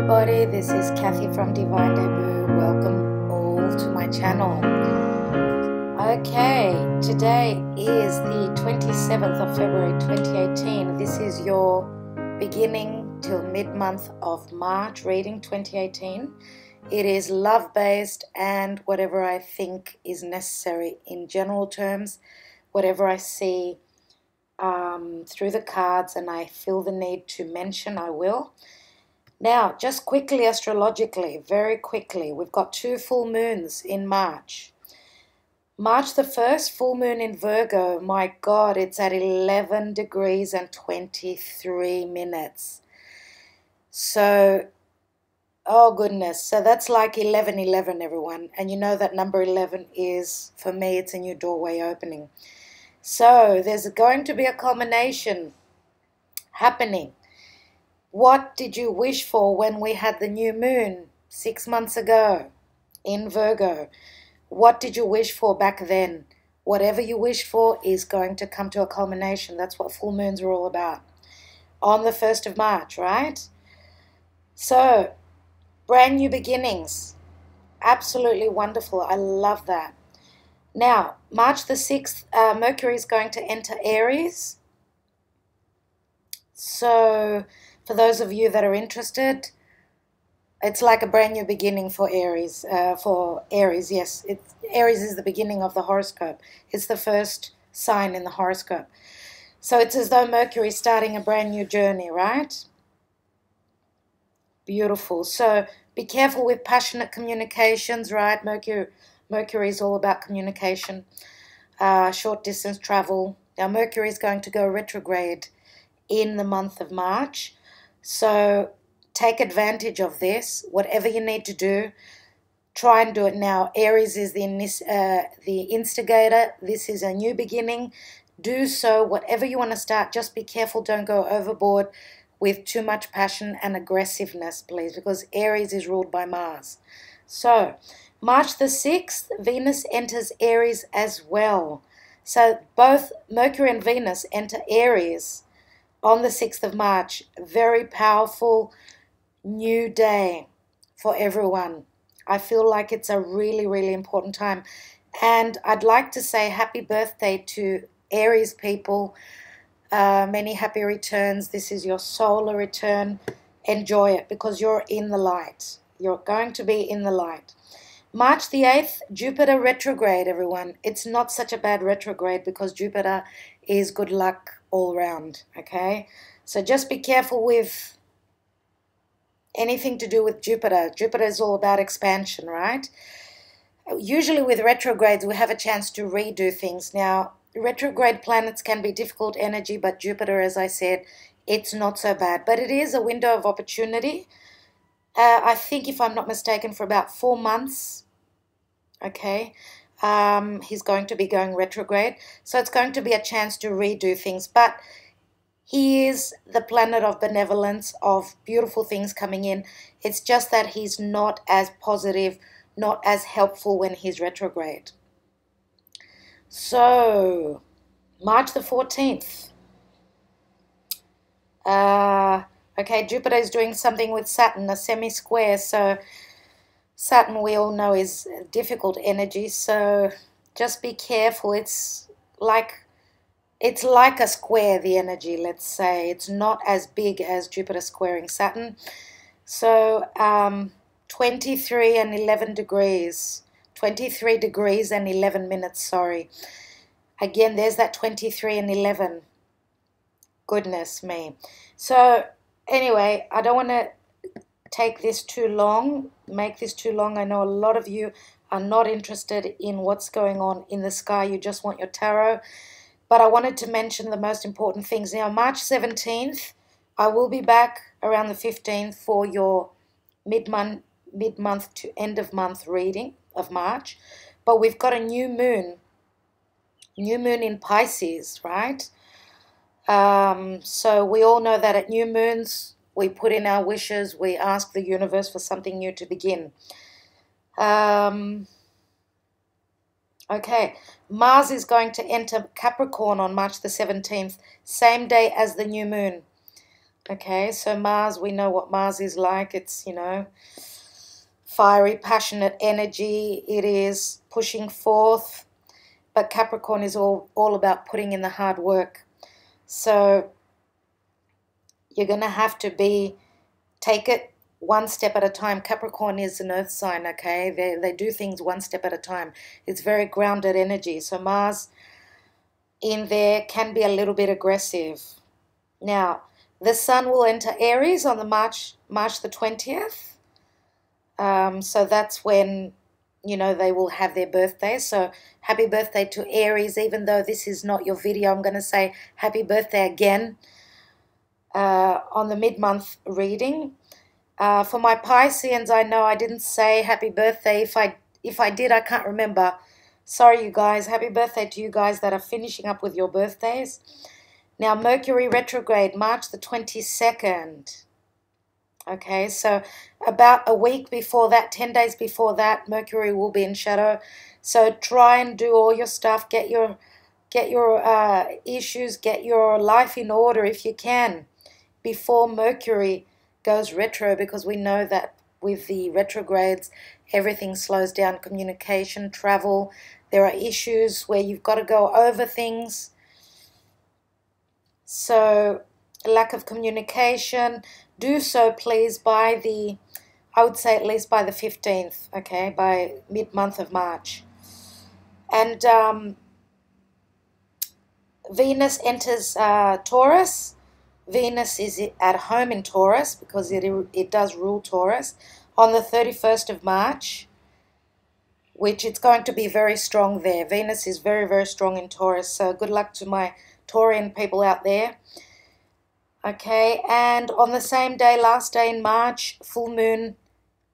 everybody, this is Kathy from Divine Debut. Welcome all to my channel. Okay, today is the 27th of February 2018. This is your beginning till mid-month of March reading 2018. It is love-based and whatever I think is necessary in general terms, whatever I see through the cards and I feel the need to mention, I will. Now, just quickly, astrologically, very quickly, we've got 2 full moons in March. March the 1st, full moon in Virgo. My God, it's at 11 degrees and 23 minutes. So, oh goodness, so that's like 11:11, everyone. And you know that number 11 is, for me, it's a new doorway opening. So, there's going to be a culmination happening. What did you wish for when we had the new moon 6 months ago in Virgo? What did you wish for back then? Whatever you wish for is going to come to a culmination. That's what full moons are all about. On the 1st of March, right? So, brand new beginnings. Absolutely wonderful. I love that. Now, March the 6th, Mercury is going to enter Aries. So, for those of you that are interested, it's like a brand new beginning for Aries. Yes, Aries is the beginning of the horoscope. It's the first sign in the horoscope. So it's as though Mercury is starting a brand new journey, right? Beautiful. So be careful with passionate communications, right? Mercury is all about communication, short distance travel. Now Mercury is going to go retrograde in the month of March. So take advantage of this. Whatever you need to do, try and do it now. Aries is the instigator. This is a new beginning. Do so. Whatever you want to start, just be careful. Don't go overboard with too much passion and aggressiveness, please, because Aries is ruled by Mars. So March the 6th, Venus enters Aries as well. So both Mercury and Venus enter Aries on the 6th of March. Very powerful new day for everyone. I feel like it's a really, really important time. And I'd like to say happy birthday to Aries people. Many happy returns. This is your solar return. Enjoy it because you're in the light. You're going to be in the light. March the 8th, Jupiter retrograde, everyone. It's not such a bad retrograde because Jupiter is good luck all round, okay? So just be careful with anything to do with Jupiter. Jupiter is all about expansion, right? Usually with retrogrades, we have a chance to redo things. Now, retrograde planets can be difficult energy, but Jupiter, as I said, it's not so bad. But it is a window of opportunity. I think, if I'm not mistaken, for about 4 months, okay, he's going to be going retrograde. So it's going to be a chance to redo things. But he is the planet of benevolence, of beautiful things coming in. It's just that he's not as positive, not as helpful when he's retrograde. So, March the 14th. Okay, Jupiter is doing something with Saturn, a semi-square. So, Saturn, we all know, is difficult energy. So, just be careful. It's like a square, the energy, let's say. It's not as big as Jupiter squaring Saturn. So 23 and 11 degrees. 23 degrees and 11 minutes, sorry. Again, there's that 23 and 11. Goodness me. So anyway, I don't want to take this too long, make this too long. I know a lot of you are not interested in what's going on in the sky. You just want your tarot. But I wanted to mention the most important things. Now, March 17th, I will be back around the 15th for your mid-month to end-of-month reading of March. But we've got a new moon in Pisces, right? So we all know that at new moons, we put in our wishes, we ask the universe for something new to begin. Okay, Mars is going to enter Capricorn on March the 17th, same day as the new moon. Okay, so Mars, we know what Mars is like. It's, you know, fiery, passionate energy. It is pushing forth. But Capricorn is all about putting in the hard work. So you're going to have to take it one step at a time. Capricorn is an earth sign, okay? They do things one step at a time. It's very grounded energy. So Mars in there can be a little bit aggressive. Now, the Sun will enter Aries on the March the 20th. So that's when, you know, they will have their birthday. So happy birthday to Aries. Even though this is not your video, I'm going to say happy birthday again on the mid-month reading. For my Pisceans, I know I didn't say happy birthday. If I did, I can't remember. Sorry, you guys. Happy birthday to you guys that are finishing up with your birthdays. Now, Mercury retrograde, March the 22nd. Okay, so about a week before that, 10 days before that, Mercury will be in shadow. So try and do all your stuff. Get your issues, get your life in order if you can before Mercury goes retro, because we know that with the retrogrades, everything slows down, communication, travel. There are issues where you've got to go over things. So lack of communication, do so please by the, I would say at least by the 15th, okay, by mid-month of March. And Venus enters Taurus. Venus is at home in Taurus because it does rule Taurus on the 31st of March, which it's going to be very strong there. Venus is very, very strong in Taurus, so good luck to my Taurian people out there. Okay, and on the same day, last day in March, full moon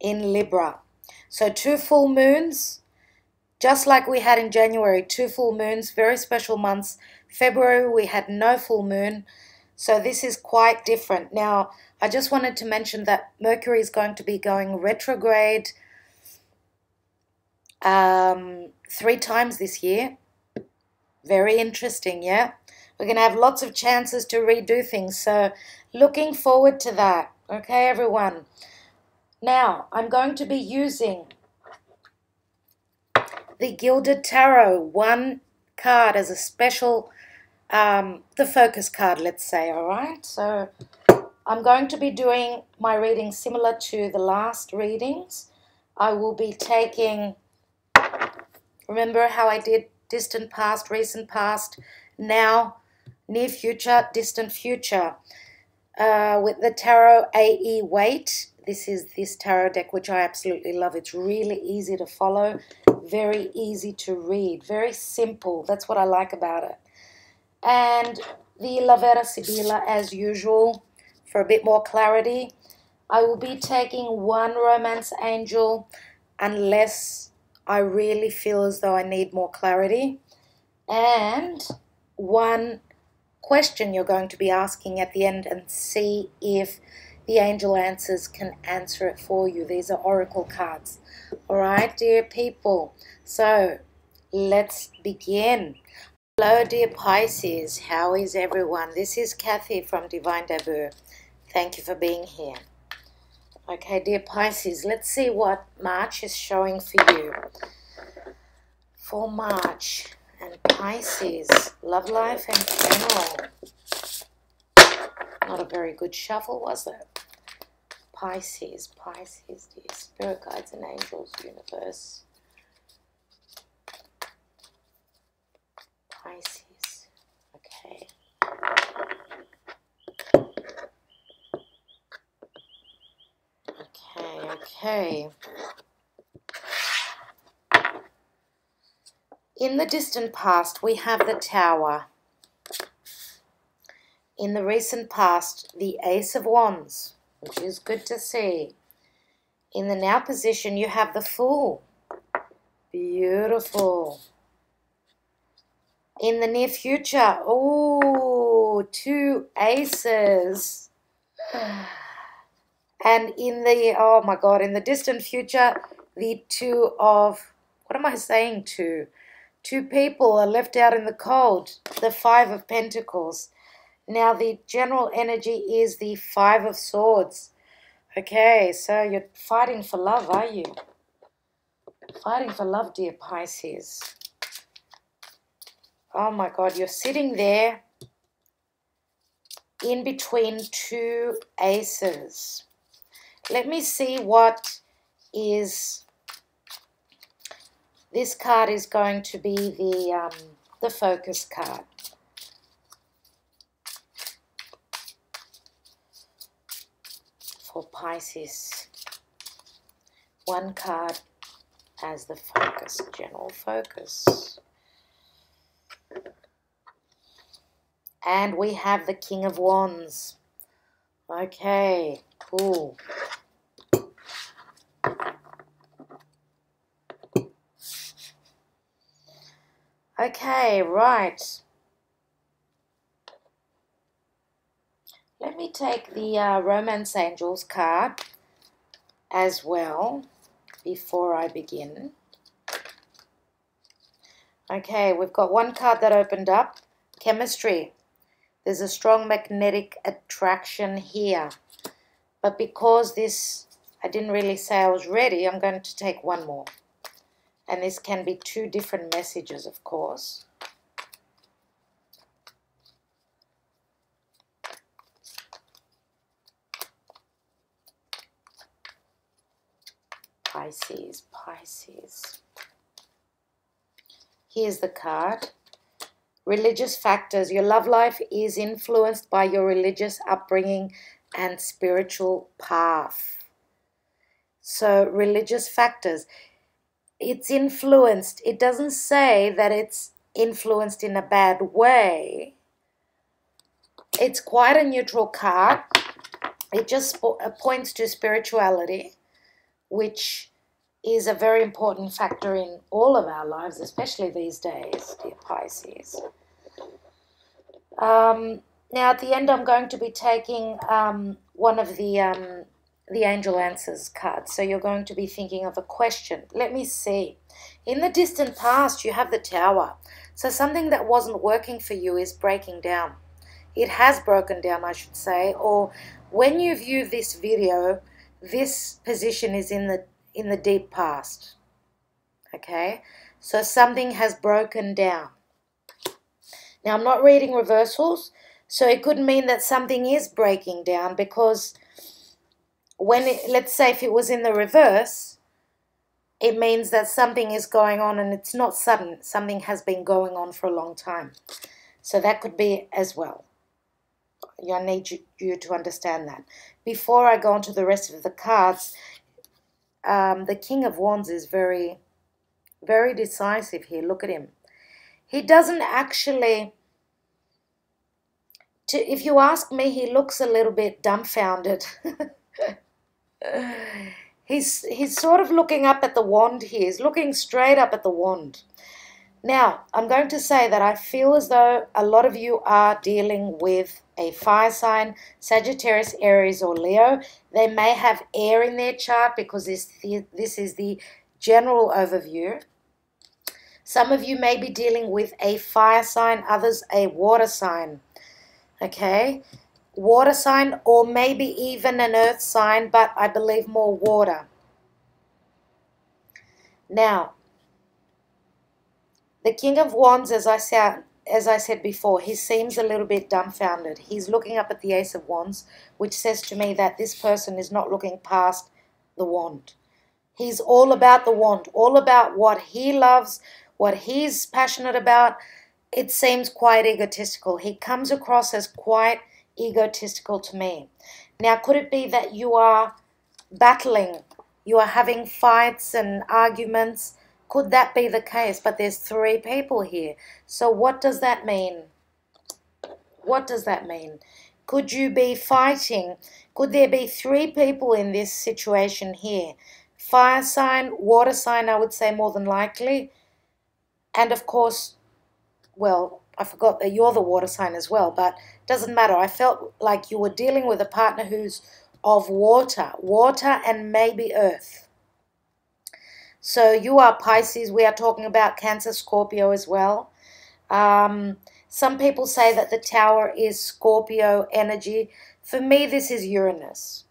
in Libra. So 2 full moons, just like we had in January, 2 full moons, very special months. February, we had no full moon. So this is quite different. Now, I just wanted to mention that Mercury is going to be going retrograde 3 times this year. Very interesting, yeah? We're going to have lots of chances to redo things. So looking forward to that. Okay, everyone. Now, I'm going to be using the Gilded Tarot, 1 card as a special, the focus card, let's say, all right? So I'm going to be doing my reading similar to the last readings. I will be taking, remember how I did distant past, recent past, now, near future, distant future. With the Tarot AE Weight, this is this tarot deck, which I absolutely love. It's really easy to follow, very easy to read, very simple. That's what I like about it. And the La Vera Sibilla, as usual, for a bit more clarity. I will be taking 1 Romance Angel unless I really feel as though I need more clarity, and 1 question you're going to be asking at the end, and see if the angel answers can answer it for you. These are oracle cards. All right, dear people. So let's begin. Hello, dear Pisces. How is everyone? This is Kathy from Divine Debut. Thank you for being here. Okay, dear Pisces, let's see what March is showing for you. For March and Pisces, love life and general. Not a very good shuffle, was it? Pisces, dear spirit guides and angels, universe. Pisces, okay. Okay. In the distant past, we have the Tower. In the recent past, the Ace of Wands, which is good to see. In the now position, you have the Fool. Beautiful. In the near future, oh, 2 aces. And in the, oh my God, in the distant future, the 2 of, what am I saying, 2? 2 people are left out in the cold. The 5 of Pentacles. Now, the general energy is the Five of Swords. Okay, so you're fighting for love, are you? Fighting for love, dear Pisces. Oh my God, you're sitting there in between two aces. Let me see what is... This card is going to be the focus card. For Pisces. One card as the focus, general focus. And we have the King of Wands. Okay, cool. Okay, right. Let me take the Romance Angels card as well before I begin. Okay, we've got one card that opened up, chemistry. There's a strong magnetic attraction here. But because this, I didn't really say I was ready, I'm going to take one more. And this can be two different messages, of course. Pisces, Pisces. Here's the card. Religious factors. Your love life is influenced by your religious upbringing and spiritual path. So, religious factors. It's influenced. It doesn't say that it's influenced in a bad way. It's quite a neutral card. It just points to spirituality, which is a very important factor in all of our lives, especially these days, dear Pisces. Now, at the end, I'm going to be taking one of the Angel Answers cards. So you're going to be thinking of a question. Let me see. In the distant past, you have the Tower. So something that wasn't working for you is breaking down. It has broken down, I should say. Or when you view this video, this position is in the deep past. Okay? So something has broken down. Now, I'm not reading reversals, so it could mean that something is breaking down, because let's say if it was in the reverse, it means that something is going on and it's not sudden. Something has been going on for a long time. So that could be as well. I need you to understand that. Before I go on to the rest of the cards, the King of Wands is very, very decisive here. Look at him. He doesn't actually... if you ask me, he looks a little bit dumbfounded. He's sort of looking up at the wand here. He's looking straight up at the wand. Now, I'm going to say that I feel as though a lot of you are dealing with a fire sign, Sagittarius, Aries, or Leo. They may have air in their chart because this is the general overview. Some of you may be dealing with a fire sign, others a water sign. Okay, water sign, or maybe even an earth sign, but I believe more water. Now, the King of Wands, as I said before, he seems a little bit dumbfounded. He's looking up at the Ace of Wands, which says to me that this person is not looking past the wand. He's all about the wand, all about what he loves, what he's passionate about. It seems quite egotistical. He comes across as quite egotistical to me. Now, could it be that you are battling, you are having fights and arguments? Could that be the case? But there's three people here. So what does that mean? What does that mean? Could you be fighting? Could there be three people in this situation here? Fire sign, water sign, I would say more than likely. And of course, well, I forgot that you're the water sign as well, but it doesn't matter. I felt like you were dealing with a partner who's of water and maybe earth. So you are Pisces. We are talking about Cancer, Scorpio as well. Some people say that the Tower is Scorpio energy. For me, this is Uranus.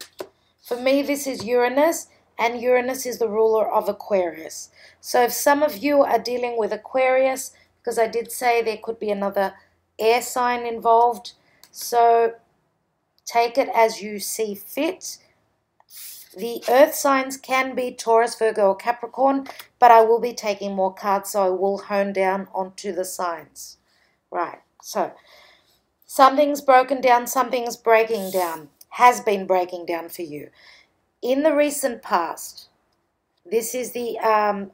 For me, this is Uranus, and Uranus is the ruler of Aquarius. So if some of you are dealing with Aquarius, because I did say there could be another air sign involved, so take it as you see fit. The earth signs can be Taurus, Virgo, or Capricorn, but I will be taking more cards, so I will hone down onto the signs. Right, so something's broken down, something's breaking down, has been breaking down for you. In the recent past, this is the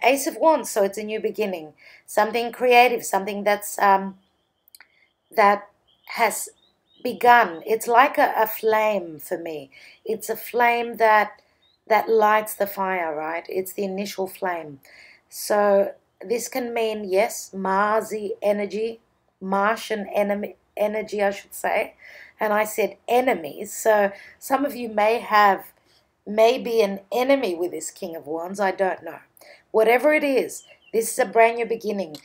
Ace of Wands, so it's a new beginning. Something creative, something that's that has begun. It's like a flame for me. It's a flame that lights the fire, right? It's the initial flame. So this can mean, yes, Marsy energy, Martian energy, I should say. And I said enemies. So some of you may be an enemy with this King of Wands. I don't know. Whatever it is, this is a brand new beginning.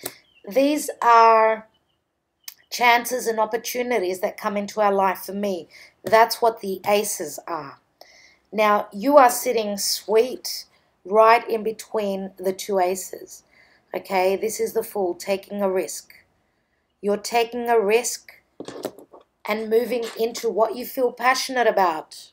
These are chances and opportunities that come into our life for me. That's what the aces are. Now, you are sitting sweet right in between the two aces. Okay, this is the Fool, taking a risk. You're taking a risk and moving into what you feel passionate about.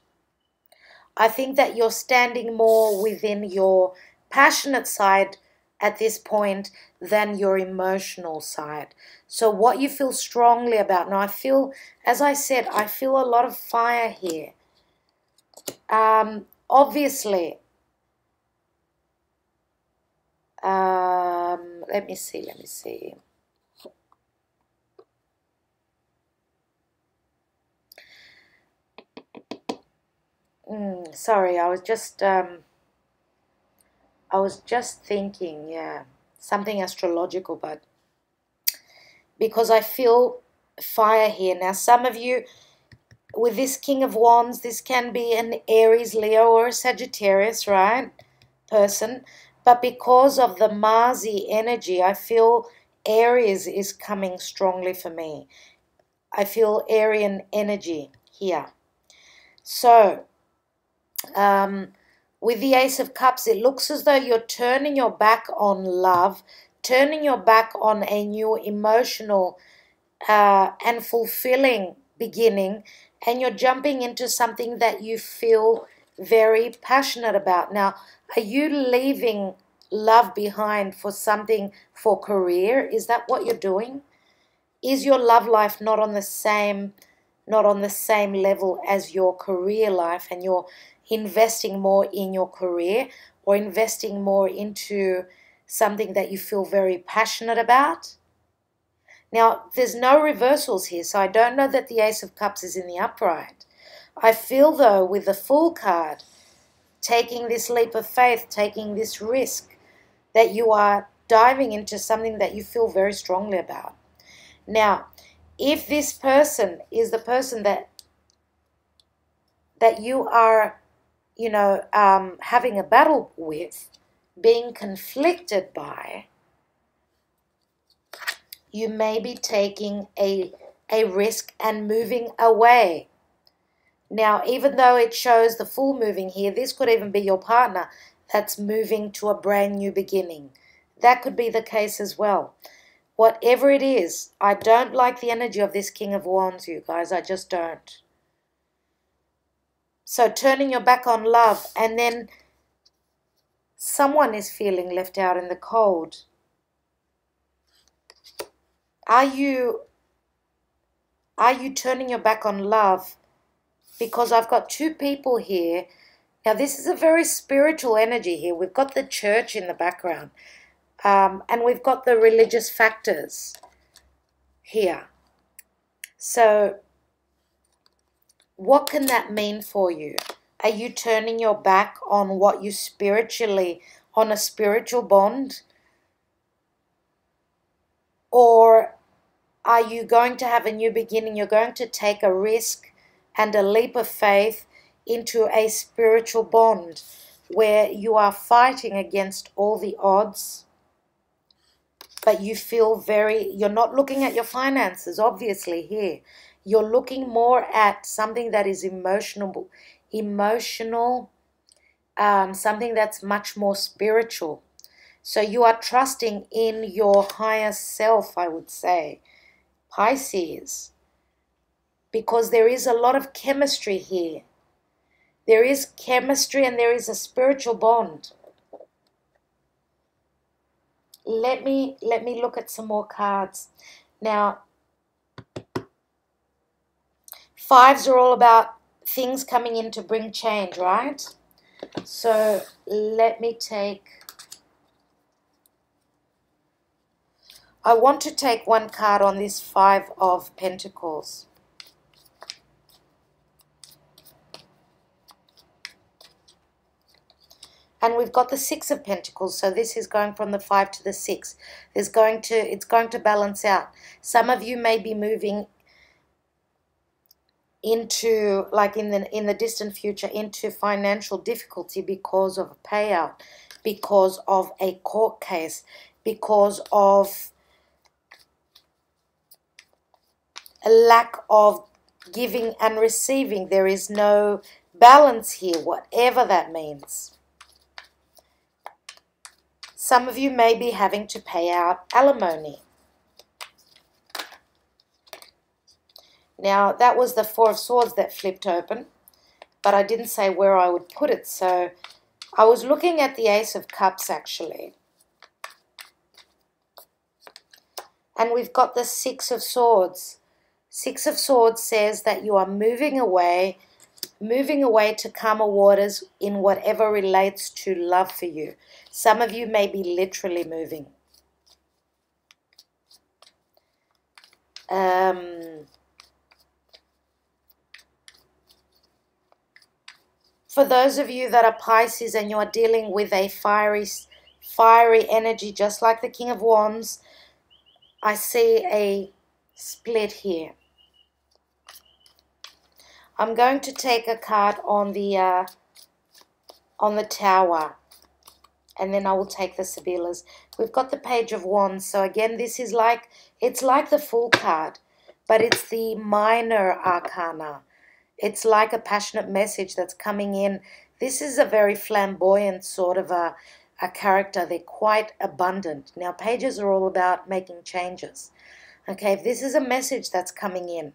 I think that you're standing more within your passionate side at this point than your emotional side. So what you feel strongly about. Now I feel, as I said, I feel a lot of fire here. Obviously, let me see. Sorry, I was just thinking, yeah, something astrological, but because I feel fire here. Now, some of you, with this King of Wands, this can be an Aries, Leo, or a Sagittarius, right, person. But because of the Marsy energy, I feel Aries is coming strongly for me. I feel Arian energy here. So, with the Ace of Cups, it looks as though you're turning your back on love, turning your back on a new emotional and fulfilling beginning, and you're jumping into something that you feel very passionate about. Now, are you leaving love behind for something, for career? Is that what you're doing? Is your love life not on the same level as your career life, and you're investing more in your career or investing more into something that you feel very passionate about? Now, there's no reversals here, so I don't know that the Ace of Cups is in the upright. I feel, though, with the Fool card, taking this leap of faith, taking this risk, that you are diving into something that you feel very strongly about. Now, if this person is the person that you are, having a battle with, being conflicted by, you may be taking a risk and moving away. Now, even though it shows the Fool moving here, this could even be your partner that's moving to a brand new beginning. That could be the case as well. Whatever it is, I don't like the energy of this King of Wands, you guys. I just don't. So turning your back on love, and then someone is feeling left out in the cold. Are you turning your back on love? Because I've got two people here. Now, this is a very spiritual energy here. We've got the church in the background. And we've got the religious factors here. So, what can that mean for you? Are you turning your back on what you spiritually, on a spiritual bond? Or are you going to have a new beginning? You're going to take a risk and a leap of faith into a spiritual bond where you are fighting against all the odds. but you feel you're not looking at your finances, obviously, here. You're looking more at something that is emotional, something that's much more spiritual. So you are trusting in your higher self, I would say, Pisces, because there is a lot of chemistry here. There is chemistry and there is a spiritual bond. Let me look at some more cards. Now, fives are all about things coming in to bring change, right? So let me take, I want to take one card on this Five of Pentacles. And we've got the Six of Pentacles, so this is going from the 5 to the 6. It's going to balance out. Some of you may be moving into, like in the distant future, into financial difficulty because of a payout, because of a court case, because of a lack of giving and receiving. There is no balance here, whatever that means. Some of you may be having to pay out alimony. Now, that was the Four of Swords that flipped open, but I didn't say where I would put it, so I was looking at the Ace of Cups, actually. And we've got the Six of Swords. Six of Swords says that you are moving away to calmer waters in whatever relates to love for you. Some of you may be literally moving. For those of you that are Pisces and you are dealing with a fiery energy, just like the King of Wands, I see a split here. I'm going to take a card on the Tower, and then I will take the Sibyllars. We've got the Page of Wands, so again, this is like, it's like the Fool card, but it's the minor arcana. It's like a passionate message that's coming in. This is a very flamboyant sort of a character. They're quite abundant. Now, pages are all about making changes. Okay, if this is a message that's coming in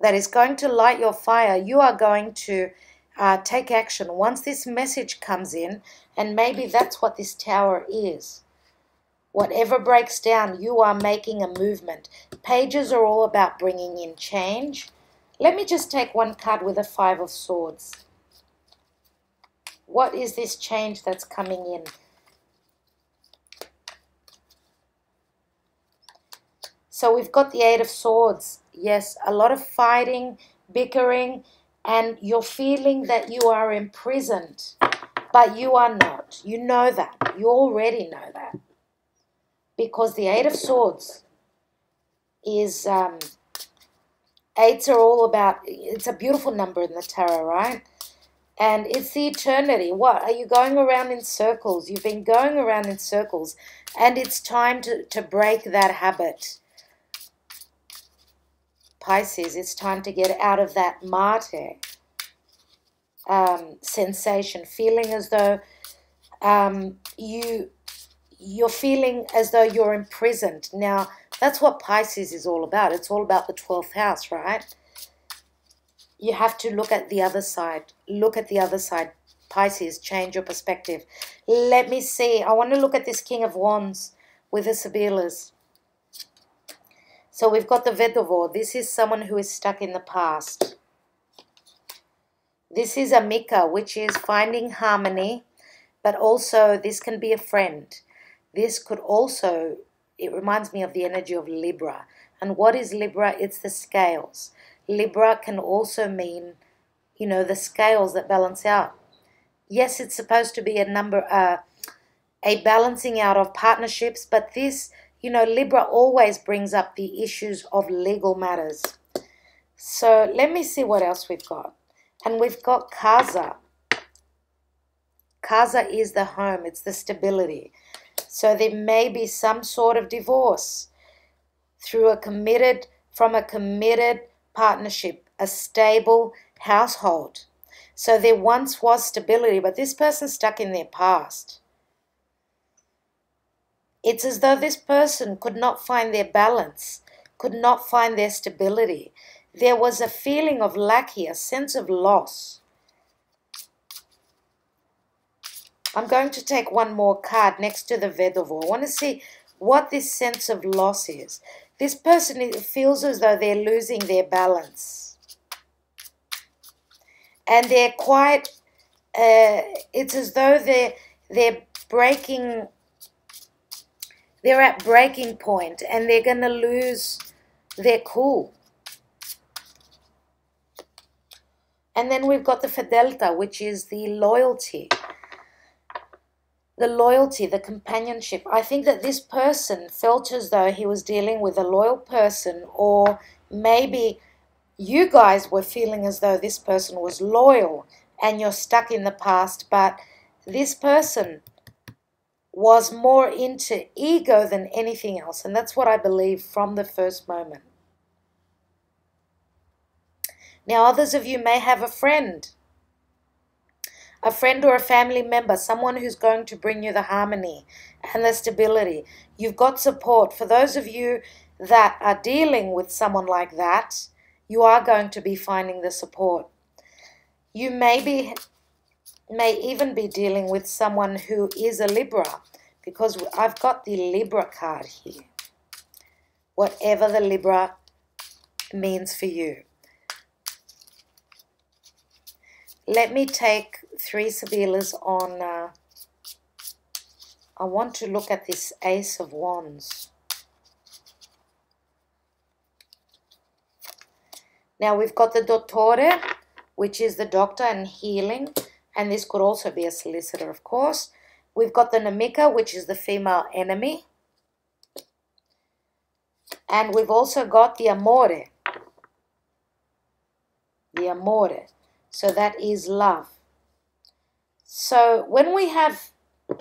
that is going to light your fire, you are going to take action. Once this message comes in, and maybe that's what this Tower is. Whatever breaks down, you are making a movement. Pages are all about bringing in change. Let me just take one card with a Five of Swords. What is this change that's coming in? So we've got the Eight of Swords. Yes, a lot of fighting, bickering, and you're feeling that you are imprisoned. But you are not. You know that. You already know that. Because the Eight of Swords is... eights are all about, it's a beautiful number in the tarot, right? And it's the eternity. What? Are you going around in circles? You've been going around in circles. And it's time to break that habit. Pisces, it's time to get out of that mate sensation. Feeling as though you're feeling as though you're imprisoned. Now, that's what Pisces is all about. It's all about the 12th house, right? You have to look at the other side. Look at the other side. Pisces, change your perspective. Let me see. I want to look at this King of Wands with the Sibyllars. So we've got the Vedovor. This is someone who is stuck in the past. This is Amika, which is finding harmony, but also this can be a friend. This could also, it reminds me of the energy of Libra. And what is Libra? It's the scales. Libra can also mean, you know, the scales that balance out. Yes, it's supposed to be a balancing out of partnerships, but this, you know, Libra always brings up the issues of legal matters. So let me see what else we've got. And we've got Casa. Casa is the home. It's the stability. So there may be some sort of divorce from a committed partnership, a stable household. So there once was stability, but this person's stuck in their past. It's as though this person could not find their balance, could not find their stability. There was a feeling of lack here, a sense of loss. I'm going to take one more card next to the Vedovo. I want to see what this sense of loss is. This person feels as though they're losing their balance. And they're quite, it's as though they're breaking, they're at breaking point and they're going to lose their cool. And then we've got the Fidelta, which is the loyalty. The loyalty, the companionship. I think that this person felt as though he was dealing with a loyal person, or maybe you guys were feeling as though this person was loyal and you're stuck in the past, but this person was more into ego than anything else. And that's what I believe from the first moment. Now, others of you may have a friend or a family member, someone who's going to bring you the harmony and the stability. You've got support. For those of you that are dealing with someone like that, you are going to be finding the support. You may even be dealing with someone who is a Libra, because I've got the Libra card here. Whatever the Libra means for you. Let me take 3 Sibilas on, I want to look at this Ace of Wands. Now we've got the Dottore, which is the doctor and healing, and this could also be a solicitor, of course. We've got the Nemica, which is the female enemy. And we've also got the Amore. The Amore. So that is love. So when we have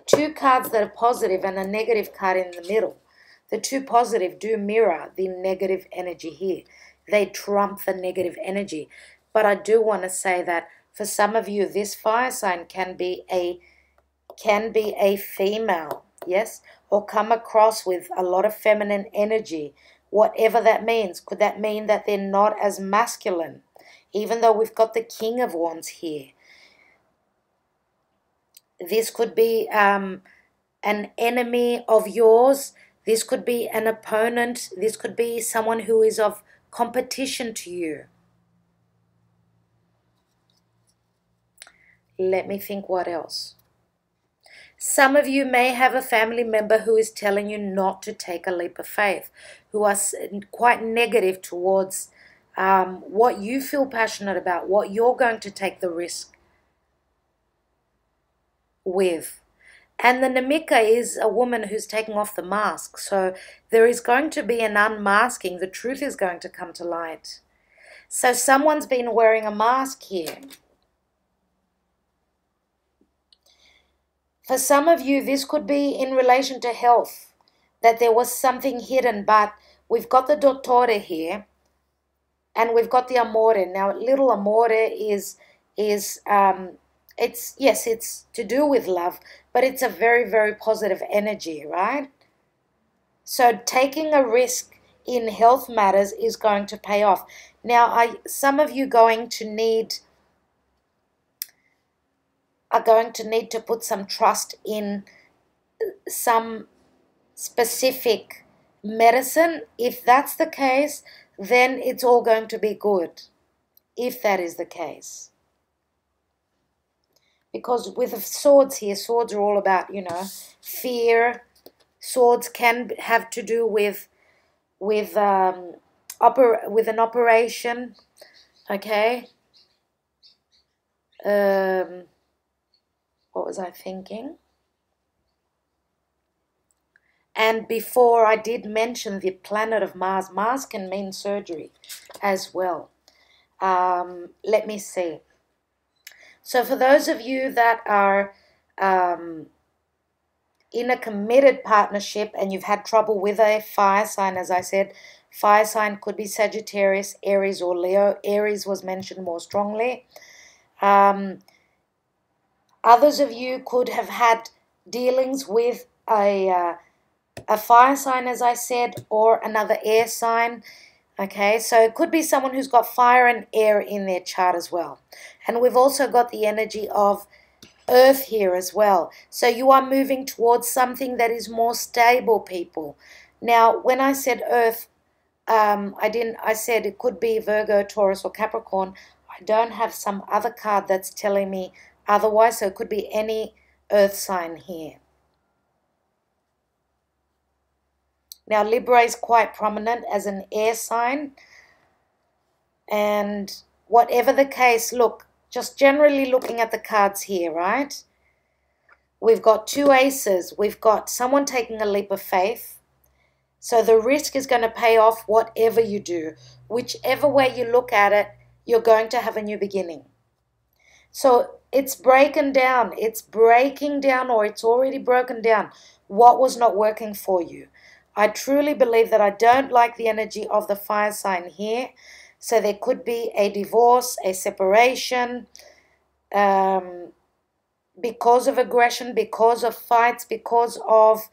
2 cards that are positive and a negative card in the middle, the 2 positive do mirror the negative energy here. They trump the negative energy. But I do want to say that for some of you, this fire sign can be a female, yes, or come across with a lot of feminine energy, whatever that means. Could that mean that they're not as masculine? Even though we've got the King of Wands here. This could be an enemy of yours. This could be an opponent. This could be someone who is of competition to you. Let me think what else. Some of you may have a family member who is telling you not to take a leap of faith, who are quite negative towards what you feel passionate about, what you're going to take the risk with. And the Nemica is a woman who's taking off the mask. So there is going to be an unmasking. The truth is going to come to light. So someone's been wearing a mask here. For some of you, this could be in relation to health, that there was something hidden, but we've got the Dottore here. And we've got the Amore. Now, little Amore it's to do with love, but it's a very, very positive energy, right? So taking a risk in health matters is going to pay off. Now, some of you are going to need to put some trust in some specific medicine. If that's the case, then it's all going to be good, if that is the case. Because with the swords here, swords are all about, fear. Swords can have to do with an operation, okay? What was I thinking? And before I did mention the planet of Mars. Mars can mean surgery as well. Let me see. So for those of you that are in a committed partnership and you've had trouble with a fire sign, as I said, fire sign could be Sagittarius, Aries, or Leo. Aries was mentioned more strongly. Others of you could have had dealings with a fire sign, as I said, or another air sign. Okay, so it could be someone who's got fire and air in their chart as well. And we've also got the energy of Earth here as well. So you are moving towards something that is more stable, people. Now, when I said Earth, I said it could be Virgo, Taurus, or Capricorn. I don't have some other card that's telling me otherwise, so it could be any Earth sign here. Now, Libra is quite prominent as an air sign. And whatever the case, look, just generally looking at the cards here, right? We've got two aces. We've got someone taking a leap of faith. So the risk is going to pay off whatever you do. Whichever way you look at it, you're going to have a new beginning. So it's breaking down. It's breaking down, or it's already broken down what was not working for you. I truly believe that I don't like the energy of the fire sign here. So there could be a divorce, a separation, because of aggression, because of fights, because of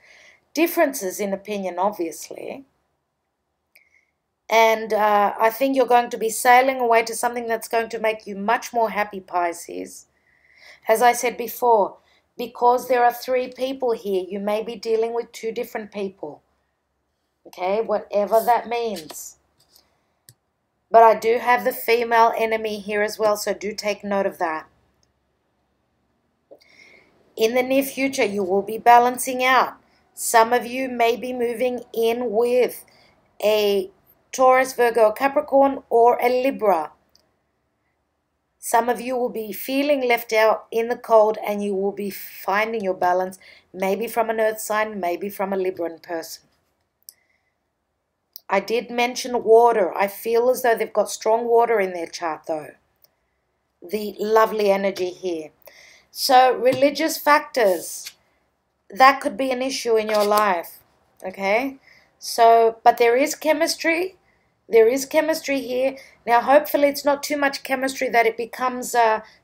differences in opinion, obviously. And I think you're going to be sailing away to something that's going to make you much more happy, Pisces. As I said before, because there are three people here, you may be dealing with two different people. Okay, whatever that means. But I do have the female enemy here as well, so do take note of that. In the near future, you will be balancing out. Some of you may be moving in with a Taurus, Virgo, Capricorn, or a Libra. Some of you will be feeling left out in the cold, and you will be finding your balance, maybe from an earth sign, maybe from a Libran person. I did mention water. I feel as though they've got strong water in their chart, though. The lovely energy here. So religious factors, that could be an issue in your life, okay? So, but there is chemistry. There is chemistry here. Now, hopefully it's not too much chemistry that it becomes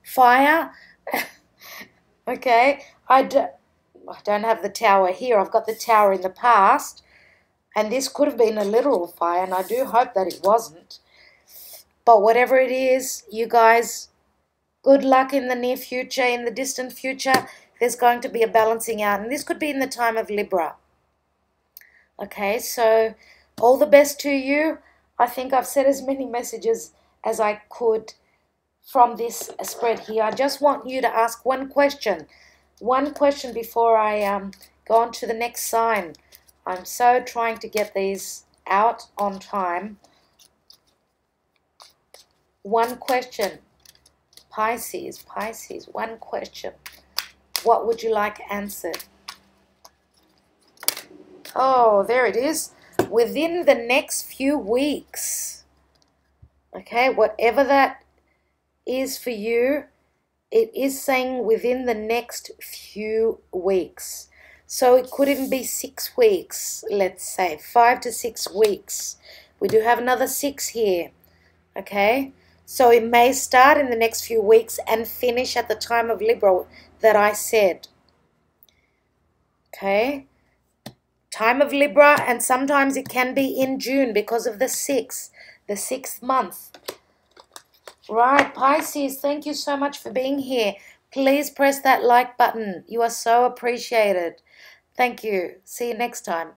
fire, okay? I don't have the tower here. I've got the tower in the past, and this could have been a literal fire, and I do hope that it wasn't. But whatever it is, you guys, good luck in the near future. In the distant future, there's going to be a balancing out. And this could be in the time of Libra. Okay, so all the best to you. I think I've said as many messages as I could from this spread here. I just want you to ask one question. One question before I go on to the next sign. I'm so trying to get these out on time. One question. Pisces, one question. What would you like answered? Oh, there it is. Within the next few weeks. Okay, whatever that is for you, it is saying within the next few weeks. So it could even be 6 weeks, let's say, 5 to 6 weeks. We do have another 6 here, okay? So it may start in the next few weeks and finish at the time of Libra that I said. Okay? Time of Libra, and sometimes it can be in June because of the 6th month. Right, Pisces, thank you so much for being here. Please press that like button. You are so appreciated. Thank you. See you next time.